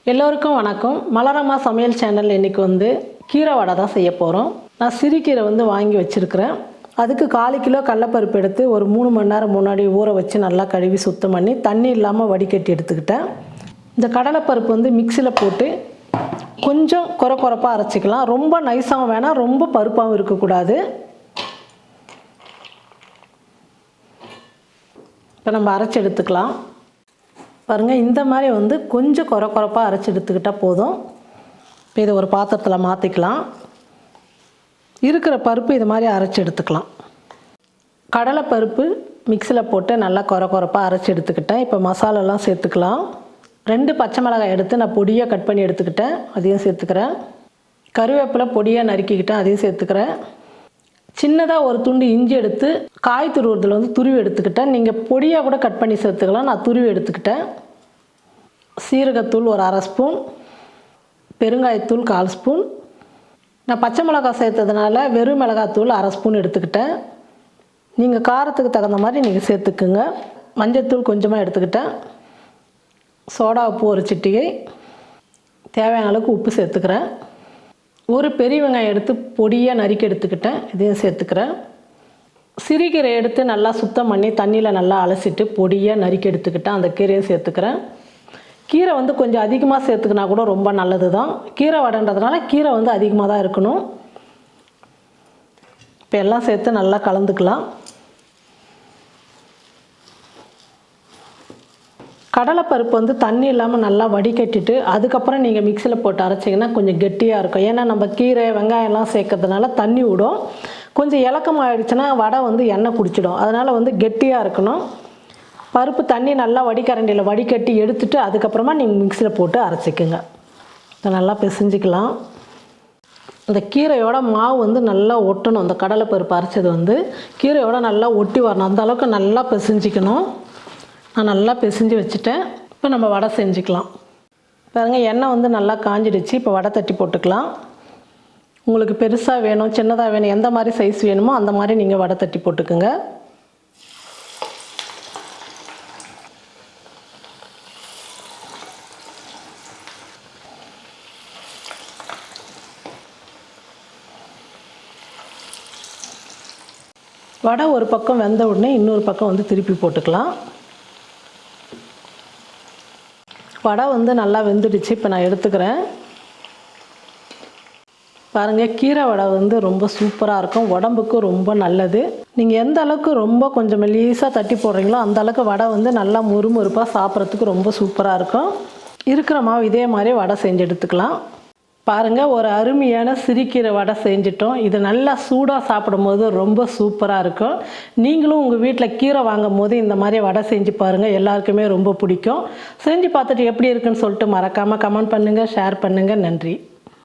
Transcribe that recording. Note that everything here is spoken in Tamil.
எல்லோருக்கும் வணக்கம். மலரம்மா சமையல் சேனல் இன்றைக்கி கீரை வடை தான் செய்ய போகிறோம். நான் சிறுகீரை வாங்கி வச்சுருக்கிறேன். அதுக்கு 1/4 கிலோ கடலைப்பருப்பு எடுத்து ஒரு 3 மணி நேரம் முன்னாடி ஊற வச்சு நல்லா கழுவி சுத்தம் பண்ணி தண்ணி இல்லாமல் வடிகட்டி எடுத்துக்கிட்டேன். இந்த கடலைப்பருப்பு மிக்சியில் போட்டு கொஞ்சம் கொரப்பாக அரைச்சிக்கலாம். ரொம்ப நைஸாகவும் வேணாம், ரொம்ப பருப்பாகவும் இருக்கக்கூடாது. இப்போ நம்ம அரைச்சி எடுத்துக்கலாம். பாருங்கள், இந்த மாதிரி கொஞ்சம் கொரப்பாக அரைச்சி எடுத்துக்கிட்டால் போதும். இப்போ இதை ஒரு பாத்திரத்தில் மாற்றிக்கலாம். இருக்கிற பருப்பு இது மாதிரி அரைச்சி எடுத்துக்கலாம். கடலைப்பருப்பு மிக்சியில் போட்டு நல்லா கொரப்பாக அரைச்சி எடுத்துக்கிட்டேன். இப்போ மசாலாலாம் சேர்த்துக்கலாம். 2 பச்சை மிளகாய் எடுத்து நான் பொடியாக கட் பண்ணி எடுத்துக்கிட்டேன், அதையும் சேர்த்துக்கிறேன். கருவேப்பிலை பொடியாக நறுக்கிக்கிட்டேன், அதையும் சேர்த்துக்கிறேன். சின்னதாக ஒரு துண்டு இஞ்சி எடுத்து காய் துருவுறதுல துருவி எடுத்துக்கிட்டேன். நீங்கள் பொடியாக கூட கட் பண்ணி சேர்த்துக்கலாம், நான் துருவி எடுத்துக்கிட்டேன். சீரகத்தூள் ஒரு 1/2 ஸ்பூன், பெருங்காயத்தூள் 1/4 ஸ்பூன். நான் பச்சை மிளகாய் சேர்த்ததுனால வெறும் மிளகாத்தூள் 1/2 ஸ்பூன் எடுத்துக்கிட்டேன். நீங்கள் காரத்துக்கு தகுந்த மாதிரி நீங்கள் சேர்த்துக்குங்க. மஞ்சத்தூள் கொஞ்சமாக எடுத்துக்கிட்டேன். சோடா உப்பு ஒரு சிட்டிகை, தேவையான அளவுக்கு உப்பு சேர்த்துக்கிறேன். ஒரு பெரிய வெங்காயம் எடுத்து பொடியாக நறுக்கி எடுத்துக்கிட்டேன், இதையும் சேர்த்துக்கிறேன். சிறுகீரை எடுத்து நல்லா சுத்தம் பண்ணி தண்ணியில் நல்லா அலசிட்டு பொடியாக நறுக்கி எடுத்துக்கிட்டேன், அந்த கீரையும் சேர்த்துக்கிறேன். கீரை கொஞ்சம் அதிகமாக சேர்த்துக்கினா கூட ரொம்ப நல்லது தான். கீரை வடைன்றதுனால கீரை அதிகமாக தான் இருக்கணும். இப்போ எல்லாம் சேர்த்து நல்லா கலந்துக்கலாம். கடலைப்பருப்பு தண்ணி இல்லாமல் நல்லா வடிகட்டிட்டு அதுக்கப்புறம் நீங்கள் மிக்சியில் போட்டு அரைச்சிங்கன்னா கொஞ்சம் கெட்டியாக இருக்கும். ஏன்னா நம்ம கீரை வெங்காயம்லாம் சேர்க்கறதுனால தண்ணி விடும். கொஞ்சம் இலக்கமாகிடுச்சுன்னா வடை எண்ணெய் குடிச்சிடும். அதனால் கெட்டியாக இருக்கணும். பருப்பு தண்ணி நல்லா வடிகரண்டியில் வடிகட்டி எடுத்துட்டு அதுக்கப்புறமா நீங்கள் மிக்சியில் போட்டு அரைச்சிக்குங்க. இதை நல்லா பிசைஞ்சிக்கலாம். இந்த கீரையோட மாவு நல்லா ஒட்டணும். இந்த கடலைப்பருப்பு அரைச்சது கீரையோட நல்லா ஒட்டி வரணும். அந்த அளவுக்கு நல்லா பிசைஞ்சிக்கணும். நான் நல்லா பிசைஞ்சு வச்சுட்டேன். இப்போ நம்ம வடை செஞ்சுக்கலாம். பாருங்கள், எண்ணெய் நல்லா காஞ்சிடுச்சு. இப்போ வடை தட்டி போட்டுக்கலாம். உங்களுக்கு பெருசாக வேணும், சின்னதாக வேணும், எந்த மாதிரி சைஸ் வேணுமோ அந்த மாதிரி நீங்கள் வடை தட்டி போட்டுக்குங்க. வடை ஒரு பக்கம் வெந்த உடனே இன்னொரு பக்கம் திருப்பி போட்டுக்கலாம். வடை நல்லா வெந்துடுச்சு. இப்போ நான் எடுத்துக்கிறேன். பாருங்கள், கீரை வடை ரொம்ப சூப்பராக இருக்கும், உடம்புக்கு ரொம்ப நல்லது. நீங்கள் எந்த அளவுக்கு ரொம்ப கொஞ்சம் மெல்லிசாக தட்டி போடுறீங்களோ அந்த அளவுக்கு வடை நல்லா முறுமுறுப்பாக சாப்பிட்றதுக்கு ரொம்ப சூப்பராக இருக்கும். இருக்கிற மாவு இதே மாதிரி வடை செஞ்சு எடுத்துக்கலாம். பாருங்கள், ஒரு அருமையான சிறுகீரை வடை செஞ்சிட்டோம். இது நல்லா சூடாக சாப்பிடும்போது ரொம்ப சூப்பராக இருக்கும். நீங்களும் உங்கள் வீட்டில் கீரை வாங்கும் போது இந்த மாதிரி வடை செஞ்சு பாருங்கள், எல்லாருக்குமே ரொம்ப பிடிக்கும். செஞ்சு பார்த்துட்டு எப்படி இருக்குன்னு சொல்லிட்டு மறக்காமல் கமெண்ட் பண்ணுங்கள், ஷேர் பண்ணுங்கள். நன்றி.